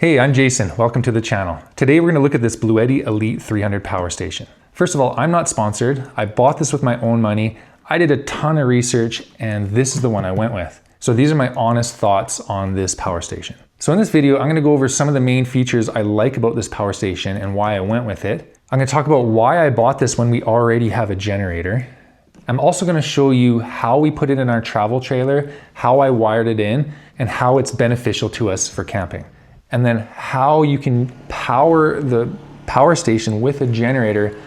Hey, I'm Jason. Welcome to the channel. Today we're going to look at this Bluetti Elite 300 power station. First of all, I'm not sponsored. I bought this with my own money. I did a ton of research and this is the one I went with. So these are my honest thoughts on this power station. So in this video, I'm going to go over some of the main features I like about this power station and why I went with it. I'm going to talk about why I bought this when we already have a generator. I'm also going to show you how we put it in our travel trailer, how I wired it in, and how it's beneficial to us for camping. And then how you can power the power station with a generator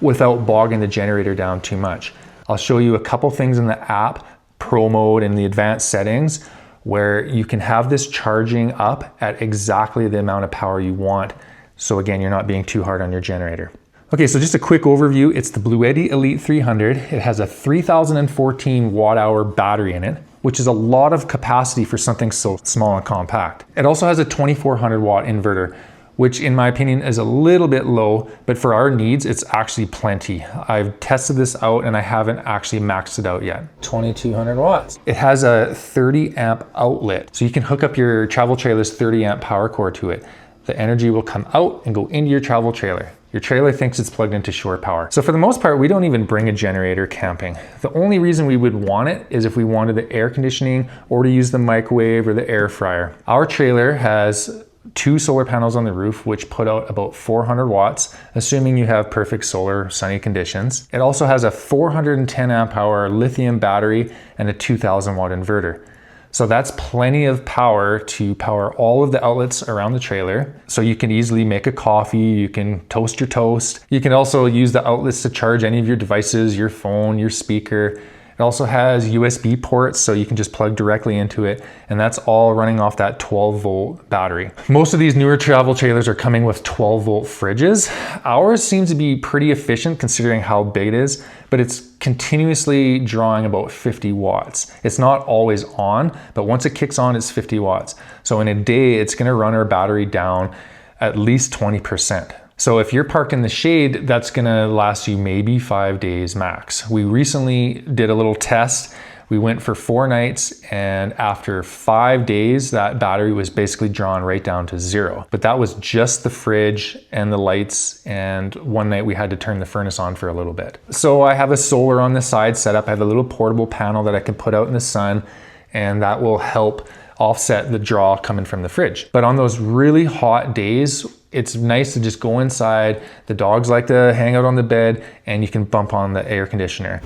without bogging the generator down too much. I'll show you a couple things in the app, Pro Mode and the advanced settings, where you can have this charging up at exactly the amount of power you want. So again, you're not being too hard on your generator. Okay, so just a quick overview. It's the Bluetti Elite 300. It has a 3014 watt-hour battery in it, which is a lot of capacity for something so small and compact. It also has a 2400 watt inverter, which in my opinion is a little bit low, but for our needs, it's actually plenty. I've tested this out and I haven't actually maxed it out yet. 2200 watts. It has a 30 amp outlet, so you can hook up your travel trailer's 30 amp power cord to it. The energy will come out and go into your travel trailer. Your trailer thinks it's plugged into shore power. So for the most part, we don't even bring a generator camping. The only reason we would want it is if we wanted the air conditioning or to use the microwave or the air fryer. Our trailer has 2 solar panels on the roof, which put out about 400 watts, assuming you have perfect solar sunny conditions. It also has a 410 amp hour lithium battery and a 2000 watt inverter. So that's plenty of power to power all of the outlets around the trailer. So you can easily make a coffee, you can toast your toast. You can also use the outlets to charge any of your devices, your phone, your speaker. It also has USB ports, so you can just plug directly into it, and that's all running off that 12 volt battery. Most of these newer travel trailers are coming with 12 volt fridges. Ours seems to be pretty efficient considering how big it is, but it's continuously drawing about 50 watts. It's not always on, but once it kicks on, it's 50 watts. So in a day, it's gonna run our battery down at least 20%. So if you're parked in the shade, that's gonna last you maybe 5 days max. We recently did a little test. We went for 4 nights, and after 5 days, that battery was basically drawn right down to 0. But that was just the fridge and the lights, and one night we had to turn the furnace on for a little bit. So I have a solar on the side set up. I have a little portable panel that I can put out in the sun, and that will help offset the draw coming from the fridge. But on those really hot days, it's nice to just go inside. The dogs like to hang out on the bed, and you can bump on the air conditioner.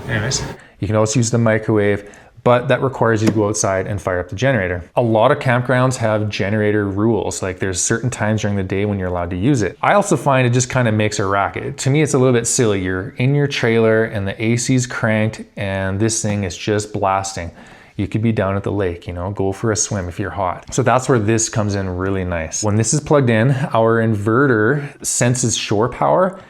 Anyways, you can also use the microwave, but that requires you to go outside and fire up the generator. A lot of campgrounds have generator rules, like there's certain times during the day when you're allowed to use it. I also find it just kind of makes a racket. To me, it's a little bit silly. You're in your trailer and the AC's cranked and this thing is just blasting. You could be down at the lake, you know, go for a swim if you're hot. So that's where this comes in really nice. When this is plugged in, our inverter senses shore power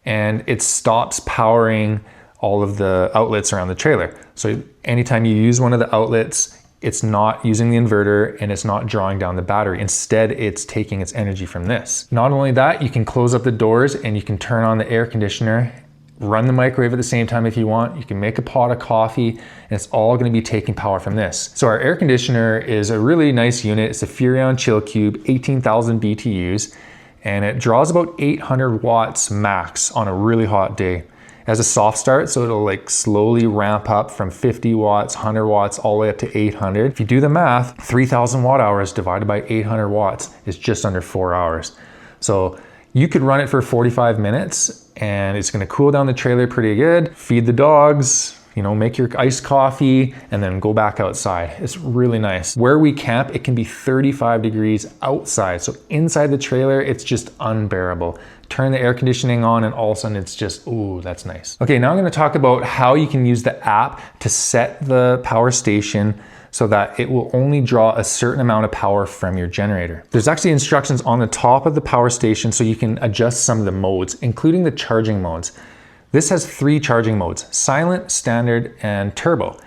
and it stops powering all of the outlets around the trailer. So anytime you use one of the outlets, it's not using the inverter and it's not drawing down the battery. Instead, it's taking its energy from this. Not only that, you can close up the doors and you can turn on the air conditioner, run the microwave at the same time if you want. You can make a pot of coffee, and it's all gonna be taking power from this. So our air conditioner is a really nice unit. It's a Furrion Chill Cube, 18,000 BTUs, and it draws about 800 watts max on a really hot day. It has a soft start, so it'll like slowly ramp up from 50 watts, 100 watts, all the way up to 800. If you do the math, 3,000 watt hours divided by 800 watts is just under 4 hours. So you could run it for 45 minutes and it's gonna cool down the trailer pretty good, feed the dogs, you know, make your iced coffee, and then go back outside. It's really nice. Where we camp, it can be 35 degrees outside. So inside the trailer, it's just unbearable. Turn the air conditioning on and all of a sudden it's just, ooh, that's nice. Okay, now I'm gonna talk about how you can use the app to set the power station so that it will only draw a certain amount of power from your generator. There's actually instructions on the top of the power station so you can adjust some of the modes, including the charging modes. This has 3 charging modes: silent, standard, and turbo.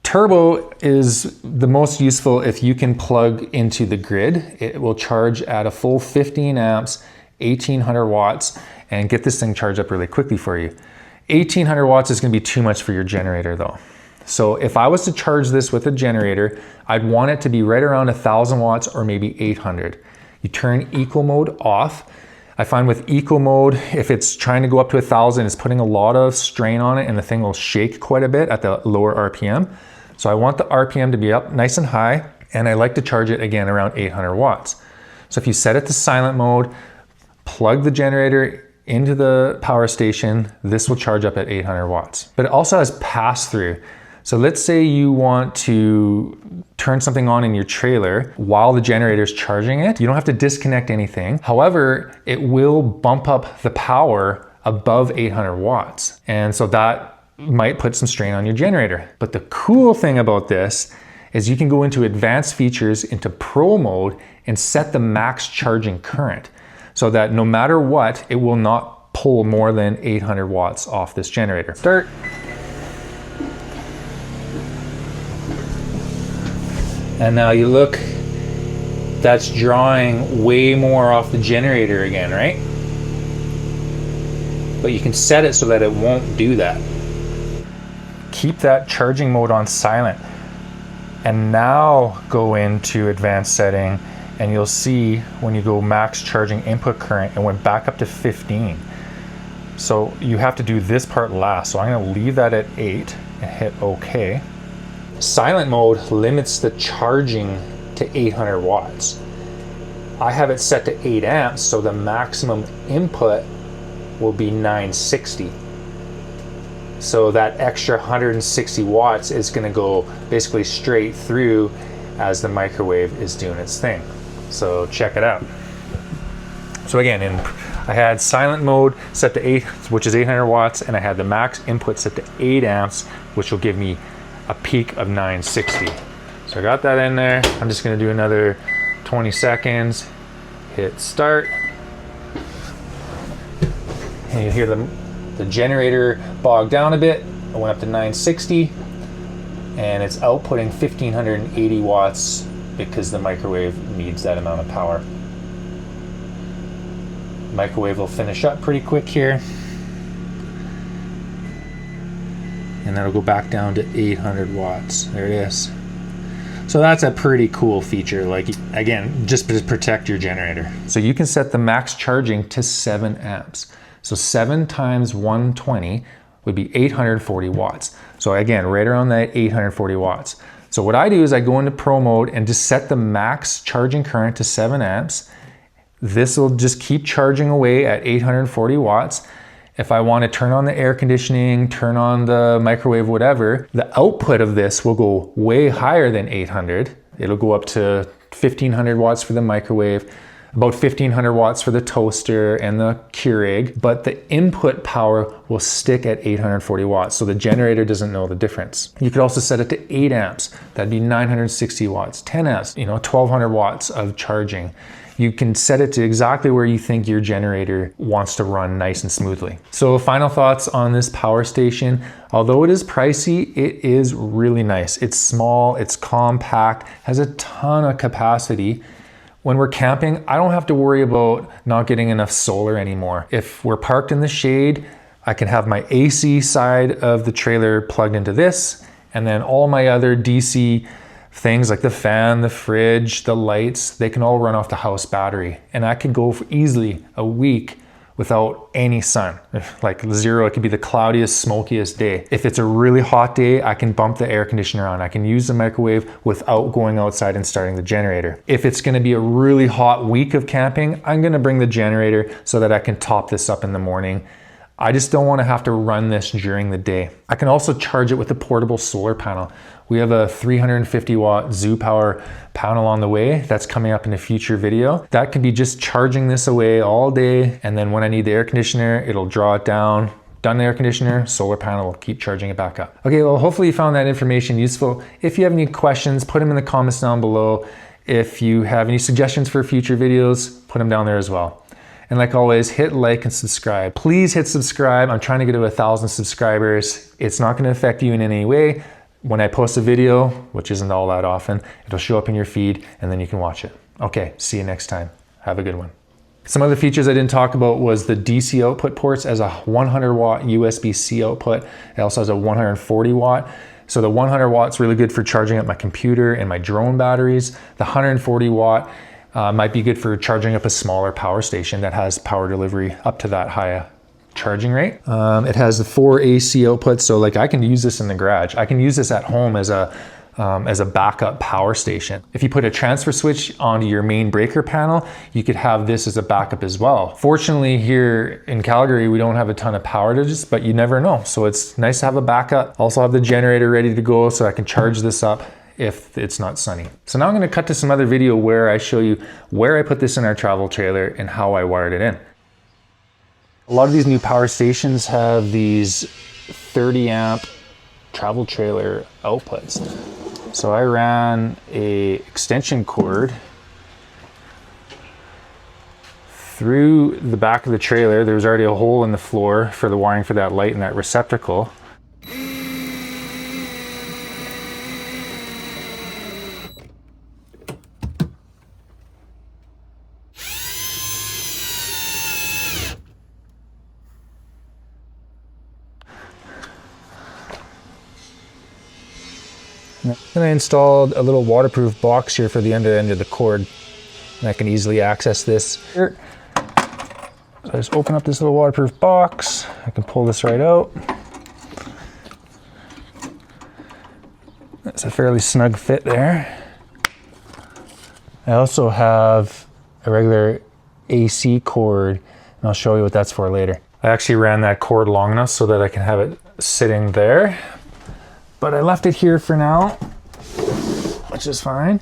Turbo is the most useful if you can plug into the grid. It will charge at a full 15 amps, 1800 watts, and get this thing charged up really quickly for you. 1800 watts is gonna be too much for your generator though. So if I was to charge this with a generator, I'd want it to be right around 1,000 watts or maybe 800. You turn eco mode off. I find with eco mode, if it's trying to go up to 1,000, it's putting a lot of strain on it and the thing will shake quite a bit at the lower RPM. So I want the RPM to be up nice and high, and I like to charge it again around 800 watts. So if you set it to silent mode, plug the generator into the power station, this will charge up at 800 watts. But it also has pass-through. So let's say you want to turn something on in your trailer while the generator is charging it. You don't have to disconnect anything. However, it will bump up the power above 800 watts. And so that might put some strain on your generator. But the cool thing about this is you can go into advanced features, into pro mode, and set the max charging current so that no matter what, it will not pull more than 800 watts off this generator. Start. And now you look, that's drawing way more off the generator again, right? But you can set it so that it won't do that. Keep that charging mode on silent. And now go into advanced setting, and you'll see when you go max charging input current, it went back up to 15. So you have to do this part last. So I'm gonna leave that at 8 and hit OK. Silent mode limits the charging to 800 watts. I have it set to 8 amps, so the maximum input will be 960. So that extra 160 watts is going to go basically straight through as the microwave is doing its thing. So check it out. So again, I had silent mode set to 8, which is 800 watts, and I had the max input set to 8 amps, which will give me a peak of 960. So I got that in there. I'm just gonna do another 20 seconds, hit start. And you hear the generator bog down a bit. I went up to 960 and it's outputting 1580 watts because the microwave needs that amount of power. Microwave will finish up pretty quick here. And that'll go back down to 800 watts. There it is. So that's a pretty cool feature, like again, just to protect your generator. So you can set the max charging to 7 amps. So 7 times 120 would be 840 watts. So again, right around that 840 watts. So what I do is I go into pro mode and just set the max charging current to 7 amps. This will just keep charging away at 840 watts. If I want to turn on the air conditioning, turn on the microwave, whatever, the output of this will go way higher than 800. It'll go up to 1500 watts for the microwave, about 1500 watts for the toaster and the Keurig, but the input power will stick at 840 watts, so the generator doesn't know the difference. You could also set it to 8 amps. That'd be 960 watts, 10 amps, 1200 watts of charging. You can set it to exactly where you think your generator wants to run nice and smoothly. So final thoughts on this power station. Although it is pricey, it is really nice. It's small, it's compact, has a ton of capacity. When we're camping, I don't have to worry about not getting enough solar anymore. If we're parked in the shade, I can have my AC side of the trailer plugged into this, and then all my other DC things like the fan, the fridge, the lights, they can all run off the house battery. And I could go for easily a week without any sun, like 0. It could be the cloudiest, smokiest day. If it's a really hot day, I can bump the air conditioner on. I can use the microwave without going outside and starting the generator. If it's gonna be a really hot week of camping, I'm gonna bring the generator so that I can top this up in the morning. I just don't want to have to run this during the day. I can also charge it with a portable solar panel. We have a 350 watt ZOUPW panel on the way that's coming up in a future video. That can be just charging this away all day, and then when I need the air conditioner, it'll draw it down. Done the air conditioner, solar panel will keep charging it back up. Okay, well, hopefully you found that information useful. If you have any questions, put them in the comments down below. If you have any suggestions for future videos, put them down there as well. And like always, hit like and subscribe. Please hit subscribe. I'm trying to get to 1,000 subscribers. It's not gonna affect you in any way. When I post a video, which isn't all that often, it'll show up in your feed and then you can watch it. Okay, see you next time. Have a good one. Some other features I didn't talk about was the DC output ports as a 100 watt USB-C output. It also has a 140 watt. So the 100 watts really good for charging up my computer and my drone batteries. The 140 watt might be good for charging up a smaller power station that has power delivery up to that high charging rate. It has the 4 AC outputs, so like I can use this in the garage. I can use this at home as a backup power station. If you put a transfer switch onto your main breaker panel, you could have this as a backup as well. Fortunately, here in Calgary, we don't have a ton of power outages, but you never know. So it's nice to have a backup. Also have the generator ready to go so I can charge this up if it's not sunny. So now I'm gonna cut to some other video where I show you where I put this in our travel trailer and how I wired it in. A lot of these new power stations have these 30 amp travel trailer outputs. So I ran a extension cord through the back of the trailer. There was already a hole in the floor for the wiring for that light and that receptacle. Then I installed a little waterproof box here for the under end of the cord, and I can easily access this here. So I just open up this little waterproof box. I can pull this right out. That's a fairly snug fit there. I also have a regular AC cord, and I'll show you what that's for later. I actually ran that cord long enough so that I can have it sitting there, but I left it here for now, which is fine.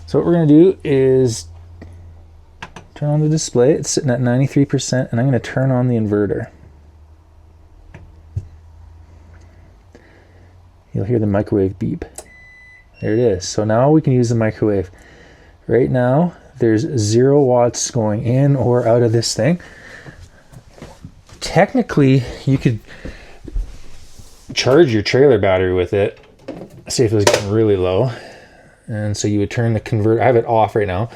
So what we're gonna do is turn on the display. It's sitting at 93%, and I'm gonna turn on the inverter. You'll hear the microwave beep. There it is. So now we can use the microwave. Right now, there's 0 watts going in or out of this thing. Technically, you could charge your trailer battery with it. Say if it was getting really low, and so you would turn the converter. I have it off right now.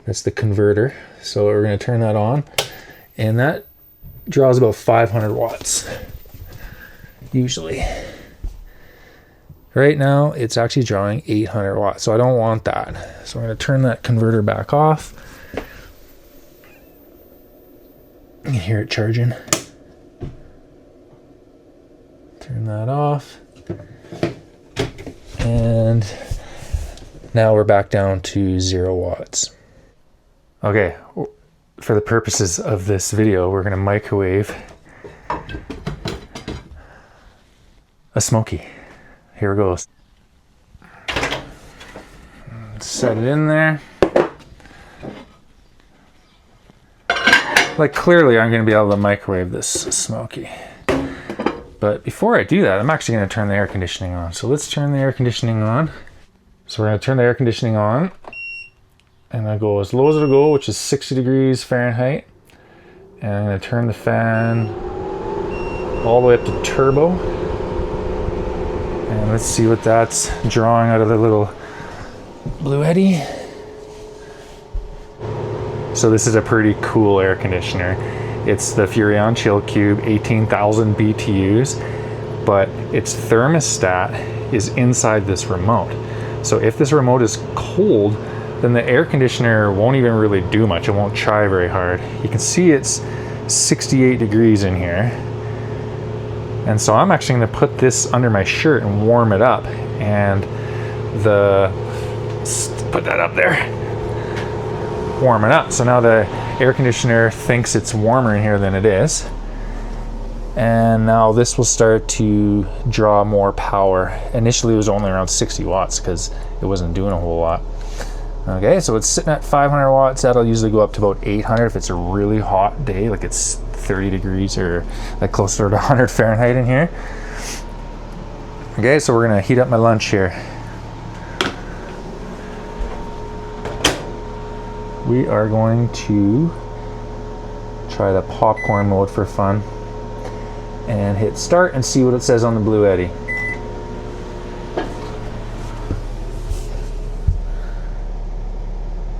That's the converter. So we're going to turn that on, and that draws about 500 watts usually. Right now it's actually drawing 800 watts, so I don't want that. So I'm going to turn that converter back off. You can hear it charging. Turn that off. And now we're back down to 0 watts. Okay, for the purposes of this video, we're gonna microwave a smoky. Here it goes. Set it in there. Like clearly I'm gonna be able to microwave this smoky. But before I do that, I'm actually going to turn the air conditioning on. So let's turn the air conditioning on. So we're going to turn the air conditioning on, and I go as low as it'll go, which is 60 degrees Fahrenheit. And I'm going to turn the fan all the way up to turbo. And let's see what that's drawing out of the little Bluetti. So this is a pretty cool air conditioner. It's the Furrion ELFCULB 18,000 BTUs, but its thermostat is inside this remote. So if this remote is cold, then the air conditioner won't even really do much. It won't try very hard. You can see it's 68 degrees in here. And so I'm actually gonna put this under my shirt and warm it up. And put that up there. Warm it up. So now the air conditioner thinks it's warmer in here than it is. And now this will start to draw more power. Initially it was only around 60 watts because it wasn't doing a whole lot. Okay, so it's sitting at 500 watts. That'll usually go up to about 800 if it's a really hot day, like it's 30 degrees or like closer to 100 Fahrenheit in here. Okay, so we're gonna heat up my lunch here. We are going to try the popcorn mode for fun and hit start and see what it says on the Bluetti.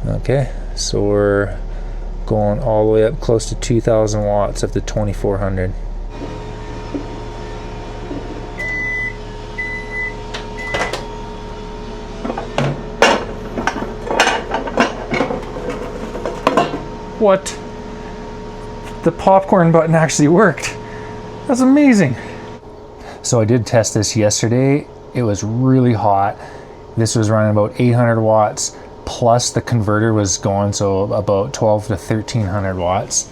Okay, so we're going all the way up close to 2,000 watts up to 2,400. What? The popcorn button actually worked. That's amazing. So I did test this yesterday. It was really hot. This was running about 800 watts, plus the converter was going, so about 12 to 1300 watts.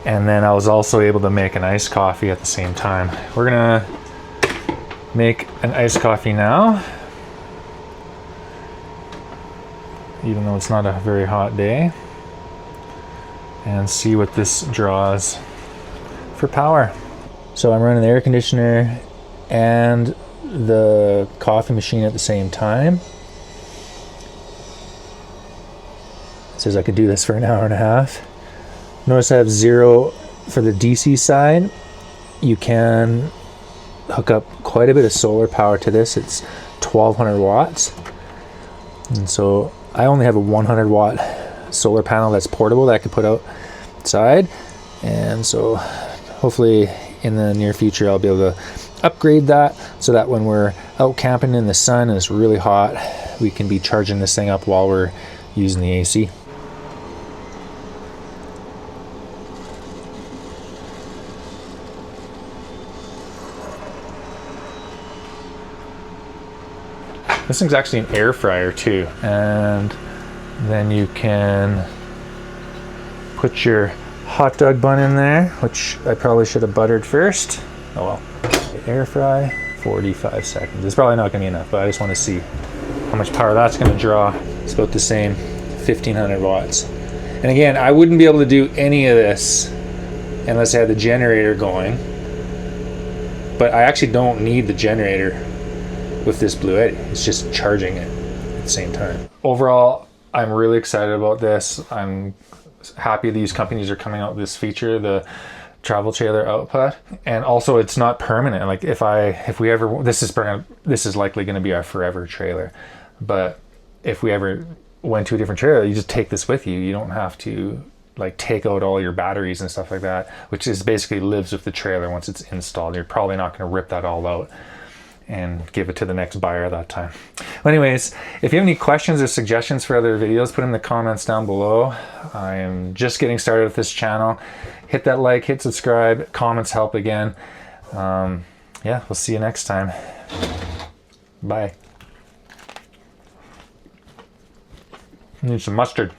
And then I was also able to make an iced coffee at the same time. We're gonna make an iced coffee now, even though it's not a very hot day, and see what this draws for power. So I'm running the air conditioner and the coffee machine at the same time. It says I could do this for an hour and a half. Notice I have 0 for the DC side. You can hook up quite a bit of solar power to this. It's 1200 watts. And so I only have a 100 watt solar panel that's portable that I could put outside. And so hopefully in the near future I'll be able to upgrade that so that when we're out camping in the sun and it's really hot, we can be charging this thing up while we're using the AC. This thing's actually an air fryer too, and then you can put your hot dog bun in there, which I probably should have buttered first. Oh well. Air fry, 45 seconds. It's probably not gonna be enough, but I just want to see how much power that's gonna draw. It's about the same, 1500 watts. And again, I wouldn't be able to do any of this unless I had the generator going, but I actually don't need the generator with this Bluetti. It's just charging it at the same time. Overall, I'm really excited about this. I'm happy these companies are coming out with this feature, the travel trailer output, and also it's not permanent. Like if we ever, this is likely going to be our forever trailer, but if we ever went to a different trailer, you just take this with you. You don't have to like take out all your batteries and stuff like that, which is basically lives with the trailer once it's installed. You're probably not going to rip that all out and give it to the next buyer at that time. Well, anyways, if you have any questions or suggestions for other videos, put them in the comments down below. I am just getting started with this channel. Hit that like, hit subscribe, comments help again. Yeah, we'll see you next time. Bye. Need some mustard.